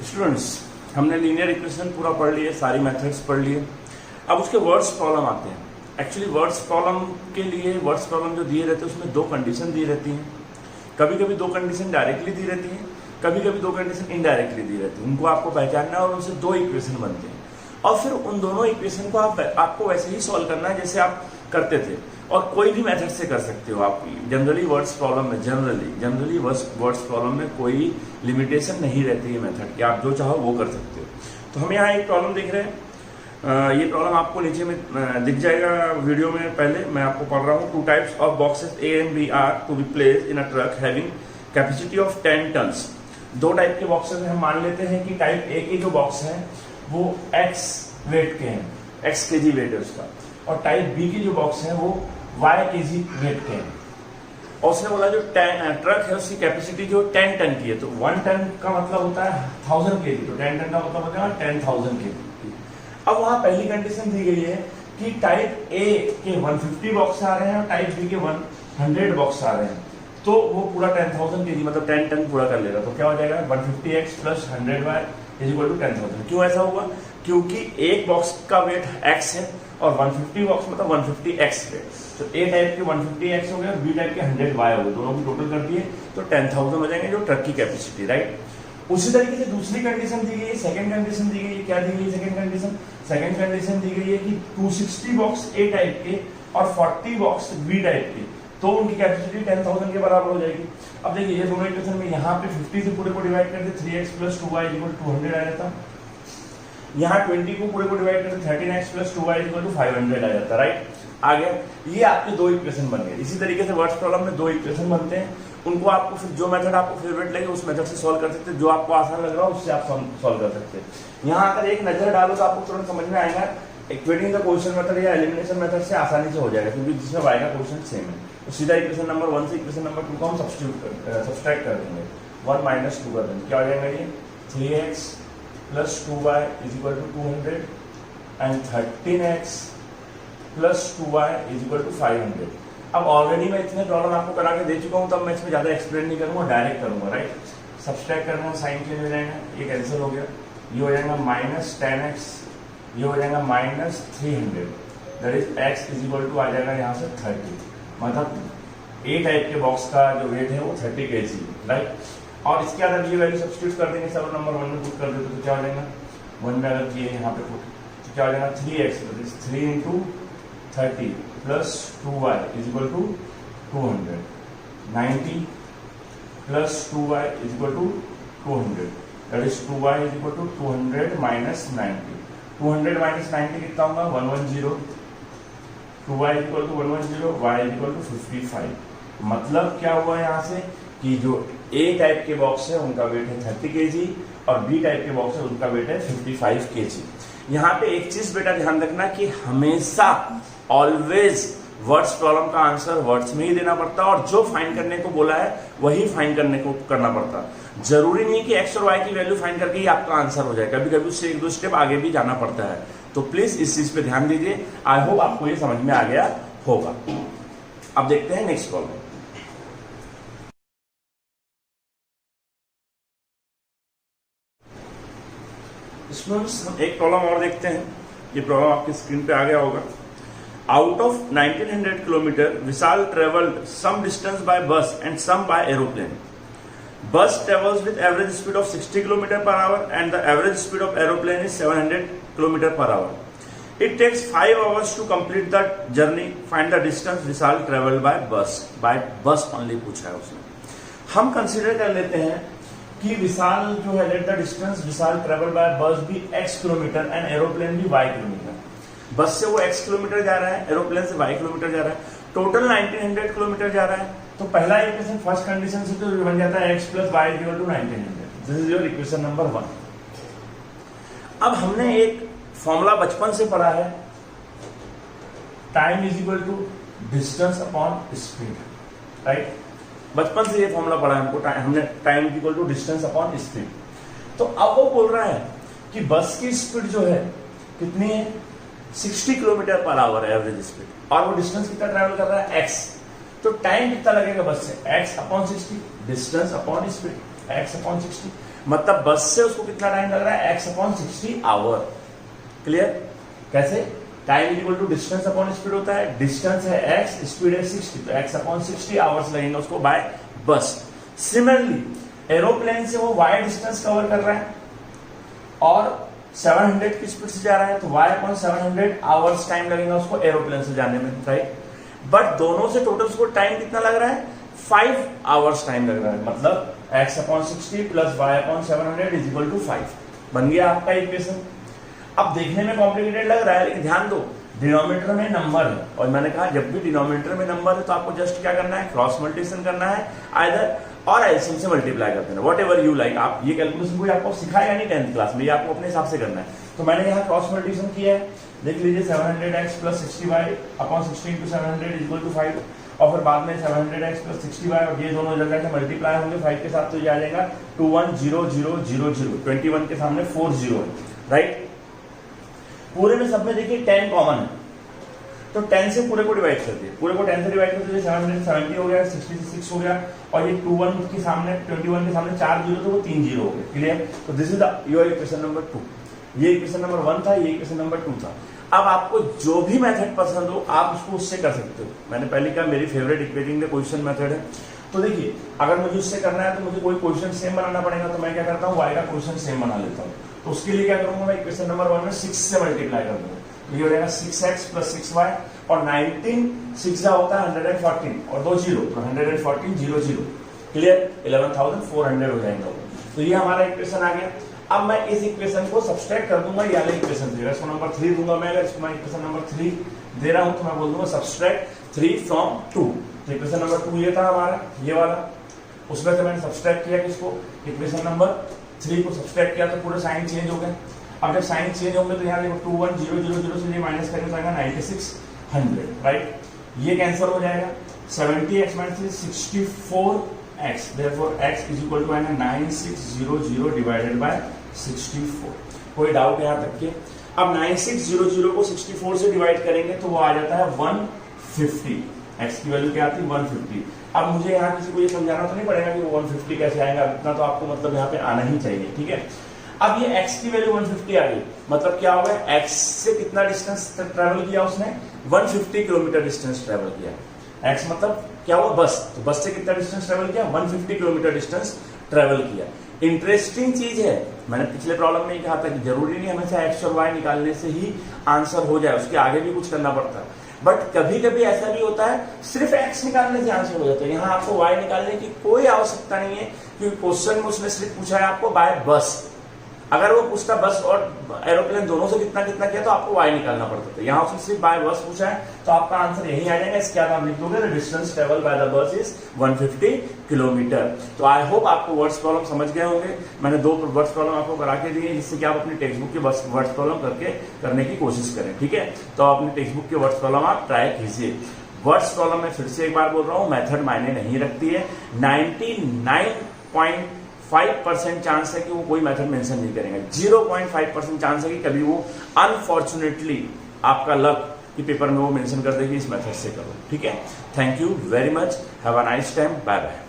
Students, हमने linear equation पूरा पढ़ लिए, सारी मेथड्स पढ़ लिए। अब उसके वर्ड्स प्रॉब्लम आते हैं। एक्चुअली वर्ड्स प्रॉब्लम के लिए वर्ड्स प्रॉब्लम जो दिए रहते हैं उसमें दो कंडीशन दी रहती हैं। कभी कभी दो कंडीशन डायरेक्टली दी रहती हैं, कभी कभी दो कंडीशन इनडायरेक्टली दी रहती है। उनको आपको पहचानना है और उनसे दो इक्वेशन बनते हैं और फिर उन दोनों इक्वेशन को आपको वैसे ही सॉल्व करना है जैसे आप करते थे, और कोई भी मेथड से कर सकते हो आप। जनरली वर्ड्स प्रॉब्लम में जनरली वर्ड्स प्रॉब्लम में कोई लिमिटेशन नहीं रहती है मेथड की, आप जो चाहो वो कर सकते हो। तो हम यहाँ एक प्रॉब्लम देख रहे हैं। ये प्रॉब्लम आपको नीचे में दिख जाएगा वीडियो में। पहले मैं आपको पढ़ रहा हूँ। 2 types of boxes A and B are to be placed in a truck having capacity of 10 tons. दो टाइप के बॉक्सेस में हम मान लेते हैं कि टाइप A के जो बॉक्स हैं वो x वेट के हैं, x kg वेट है उसका, और टाइप B के जो बॉक्स हैं वो y kg वेट के हैं। और उसने बोला जो ट्रक है उसकी कैपेसिटी जो 10 टन की है, तो 1 टन का मतलब होता है 1000 kg, तो 10 टन का मतलब होता है 10,000 kg। अब वहां पहली कंडीशन दी गई है कि टाइप A के 150 बॉक्स आ रहे हैं और टाइप B के 100 बॉक्स आ रहे हैं, तो वो पूरा 10,000 kg मतलब 10 टन पूरा कर लेगा। तो क्या हो जाएगा 150x plus 100y is equal to 10,000। क्यों ऐसा हुआ? क्योंकि एक बॉक्स का वेट x है और 150 बॉक्स मतलब 150x वेट, तो A टाइप के 150x हो गया और B टाइप के 100y हो गए, दोनों को टोटल कर दिए तो 10,000 हो जाएंगे जो ट्रक की कैपेसिटी, राइट। उसी तरीके से दूसरी कंडीशन दी गई है, सेकंड कंडीशन दी गई है। क्या दी गई है सेकंड कंडीशन दी गई है कि 260 बॉक्स A टाइप के और 40 बॉक्स B टाइप के, तो उनकी कैपेसिटी 10,000 के बराबर हो जाएगी। अब देखिए ये दोनों इक्वेशन में यहाँ पे 50 से पूरे को डिवाइड कर दे 3x plus 2y equal to 200 आ जाता। यहाँ 20 को पूरे को डिवाइड कर दे 13x plus 2y equal to 500 आ जाता, राइट। आ गया। ये आपके दो इक्वेशन बन गए। इसी तरीके से वर्ड्स प्रॉब्लम में दो इक्वेशन बनते हैं, उनको आपको फिर जो मेथड आपको फेवरेट लगे उस मेथड से सॉल्व कर सकते हैं, जो आपको आसान लग रहा हो उससे आप सॉल्व कर सकते हैं। यहाँ अगर एक नजर डालो तो आपको तुरंत समझ में आएगा इक्वेटिंग द क्वेश्चन मेथड या एलिमिनेशन मेथड से आसानी से हो जाएगा, क्योंकि जिसमें y का क्वेश्चन सेम है। तो सीधा इक्वेशन नंबर 1 से इक्वेशन नंबर 2 को हम सब्सट्रैक्ट कर देंगे, 1 माइनस 2 कर देंगे। क्या हो जाएगा ये 3x plus 2y is equal to 200 and 13x plus 2y is equal to 500। अब ऑलरेडी मैं इतने प्रॉब्लम आपको करा के दे चुका हूँ, तब मैं इसमें ज्यादा एक्सप्लेन नहीं करूंगा, डायरेक्ट करूंगा, राइट। सब्सट्रैक्ट करने में साइन चेंज हो जाएगा, ये कैंसिल हो गया, ये हो जाएगा माइनस 10x, ये हो जाएगा minus 300, that is x is equal to आ जाएगा यहाँ से 30, मतलब A टाइप के बॉक्स का जो वेट है वो 30 kg, राइट। और इसके अंदर ये वैल्यू सब्स्टिट्यूट कर देंगे, सब नंबर 1 में पुट कर देते तो क्या हो जाएगा 1 में अगर किए यहाँ पे पुट तो क्या हो जाएगा 3x, that is 3 into 30 plus 2y is equal to 200, 90 plus 2y is equal to 200, that is 2y is equal to 200 minus 90, 200 minus 90 कितना होगा 110, 2y is equal to 110, y is equal to 55। मतलब क्या हुआ यहाँ से कि जो A टाइप के बॉक्स है उनका वेट है 30 kg और B टाइप के बॉक्स है उनका वेट है 55 kg। यहाँ पे एक चीज बेटा ध्यान रखना कि हमेशा ऑलवेज वर्ड्स प्रॉब्लम का आंसर वर्ड्स में ही देना पड़ता है, और जो फाइंड करने को बोला है वही फाइंड करने को करना पड़ता है। जरूरी नहीं कि x और y की वैल्यू फाइंड करके ही आपका आंसर हो जाए, कभी कभी उससे 1-2 स्टेप आगे भी जाना पड़ता है। तो प्लीज इस चीज पे ध्यान दीजिए। आई होप आपको ये समझ में आ गया होगा। अब देखते हैं नेक्स्ट प्रॉब्लम। स्टूडेंट्स, हम एक प्रॉब्लम और देखते हैं। ये प्रॉब्लम आपकी स्क्रीन पे आ गया होगा। Out of 1900 kilometre Vishal travelled some distance by bus and some by aeroplane. Bus travels with average speed of 60 km per hour and the average speed of aeroplane is 700 km per hour. It takes 5 hours to complete the journey. Find the distance Vishal traveled by bus. By bus only पूछा है उसने। हम consider कर लेते हैं कि विशाल जो है let the distance Vishal travel by बस भी x किलोमीटर एंड एरोप्लेन भी y किलोमीटर। बस से वो x किलोमीटर जा रहा है, एरोप्लेन से y किलोमीटर जा रहा है, टोटल 1900 किलोमीटर जा रहा है। तो पहला इक्वेशन फर्स्ट कंडीशन से तो बन जाता है x plus Y equal to 1900। This is your equation number 1। अब हमने एक फॉर्मूला बचपन से पढ़ा है, time is equal to distance upon speed, right. बचपन से ये फॉर्मूला पढ़ा है हमको, हमने time equal to distance upon speed. तो अब वो बोल रहा है कि बस की स्पीड जो है कितनी है 60 किलोमीटर पर आवर है एवरेज स्पीड, और वो डिस्टेंस कितना ट्रैवल कर रहा है x। तो टाइम कितना लगेगा बस से x upon 60, distance upon speed x upon 60। मतलब बस से उसको कितना टाइम लग रहा है, x अपॉन 60 आवर। क्लियर? कैसे? Time is equal to distance upon speed होता है, डिस्टेंस है x, स्पीड है 60, तो x अपॉन 60 आवर्स लगेंगे उसको बाय बस। सिमिलरली एरोप्लेन से वो y डिस्टेंस कवर कर रहा है और 700 की स्पीड से जा रहा है, तो y अपॉन 700 आवर्स टाइम लगेगा उसको एरोप्लेन से जाने में, राइट? बट दोनों से टोटल उसको टाइम कितना लग रहा है, 5 आवर्स टाइम लग रहा है। मतलब x upon 60 plus y upon 700 is equal to 5। बन गया आपका इक्वेशन। अब देखने में कॉम्प्लिकेटेड लग रहा है, लेकिन ध्यान दो, डिनोमिनेटर में नंबर है, और मैंने कहा जब भी डिनोमिनेटर में नंबर है तो आपको जस्ट क्या करना है, क्रॉस मल्टीप्लिकेशन करना है आइदर, और एलसीएम से मल्टीप्लाई कर देना, वॉट एवर यू लाइक। आप ये कैलकुलेशन कोई आपको सिखाया नहीं 10th क्लास में, ये आपको अपने हिसाब से करना है। तो मैंने यहाँ क्रॉस मल्टीप्लिकेशन किया है, देख लीजिए 700x plus 60y upon 60 into 700 is equal to 5, और फिर बाद में 700x प्लस 60y, और ये दोनों जगह से मल्टीप्लाई होंगे 5 के साथ, तो ये आ जाएगा 210000, 21 के सामने 40 है, राइट? पूरे में सब में देखिए 10 कॉमन है, तो 10 से पूरे को डिवाइड कर दिए, पूरे को 10 से डिवाइड कर दिए, 770 हो गया, 60 से 6 हो गया, और ये 21 के सामने 21 के सामने 4 जीरो, तो वो 3 जीरो हो गए। क्लियर? तो this is your equation number 2। ये इक्वेशन नंबर 1 था, ये इक्वेशन नंबर 2 था। अब आपको जो भी मेथड पसंद हो आप उसको उससे कर सकते हो। मैंने पहले कहा मेरी favourite equating the question method है। तो देखिए, अगर मुझे उससे करना है तो मुझे कोई क्वेश्चन सेम बनाना पड़ेगा, तो मैं क्या करता हूँ, y का क्वेश्चन सेम बना लेता हूँ। तो उसके लिए क्या करूंगा, मैं इक्वेशन नंबर 1 में 6 से मल्टीप्लाई कर दूंगा, ये हो जाएगा 6x प्लस 6y, और 19 6 होता है 114, और 2 जीरो, तो 114 0 0। क्लियर? 11,400 हो जाएगा। तो ये हमारा इक्वेशन आ गया। अब मैं इस इक्वेशन को सब्सट्रैक्ट कर दूंगा, ये वाला इक्वेशन देगा, इसको नंबर 3 दूंगा मैं। अगर इसको मैं इक्वेशन नंबर 3 दे रहा हूं तो मैं बोल दूंगा सब्सट्रैक्ट 3 फ्रॉम 2। तो इक्वेशन नंबर 2 ये था हमारा, ये वाला। उसमें से मैंने सब्सट्रैक्ट किया किसको, इक्वेशन नंबर 3 को सब्सट्रैक्ट किया, तो पूरे साइन चेंज हो गए। अब जब साइन चेंज होंगे तो यहाँ देखो 21,000 से ये माइनस करेंगे तो आएगा 9600, राइट? ये कैंसिल हो जाएगा, 70x minus 64x, therefore x is equal to 9600 divided by 64। कोई डाउट यहाँ तक के? अब 9600 को 64 से डिवाइड करेंगे तो वो आ जाता है 150। x की वैल्यू क्या आती है, 150। अब मुझे यहाँ किसी को ये समझाना तो नहीं पड़ेगा कि वो 150 कैसे आएगा, इतना तो आपको मतलब यहाँ पे आना ही चाहिए, ठीक है? अब ये x की वैल्यू 150 आ गई, मतलब क्या होगा, x से कितना डिस्टेंस ट्रेवल किया उसने, 150 किलोमीटर डिस्टेंस ट्रेवल किया। x मतलब क्या हुआ, बस, तो बस से कितना डिस्टेंस ट्रेवल किया, 150 किलोमीटर डिस्टेंस ट्रेवल किया। इंटरेस्टिंग चीज है, मैंने पिछले प्रॉब्लम में ही कहा था कि जरूरी नहीं हमेशा x और y निकालने से ही आंसर हो जाए, उसके आगे भी कुछ करना पड़ता है। बट कभी कभी ऐसा भी होता है सिर्फ x निकालने से आंसर हो जाता है। यहाँ आपको y निकालने की कोई आवश्यकता नहीं है, क्योंकि क्वेश्चन में उसने सिर्फ पूछा है आपको बाय बस। अगर वो पूछता बस और एरोप्लेन दोनों से कितना कितना किया तो आपको y निकालना पड़ता था। यहाँ उसने सिर्फ बाय बस पूछा है, तो आपका आंसर यही आ जाएगा। इसके बाद आप लिख दोगे distance travel by the bus is 150 kilometre. तो आई होप आपको वर्ड्स प्रॉब्लम समझ गए होंगे। मैंने 2 वर्ड्स प्रॉब्लम आपको करा के दिए, जिससे कि आप अपनी टेक्स्ट बुक के वर्ड्स प्रॉब्लम करने की कोशिश करें, ठीक है? तो अपनी टेक्स्ट बुक के वर्ड्स प्रॉब्लम आप ट्राई कीजिए। वर्ड्स प्रॉब्लम में फिर से एक बार बोल रहा हूँ, मेथड मायने नहीं रखती है। 99.5% चांस है कि वो कोई मेथड मेंशन नहीं करेंगे, 0.5% चांस है कि कभी वो अनफॉर्चुनेटली आपका लक कि पेपर में वो मेंशन कर देगी इस मेथड से करो, ठीक है? Thank you very much, have a nice time, bye bye.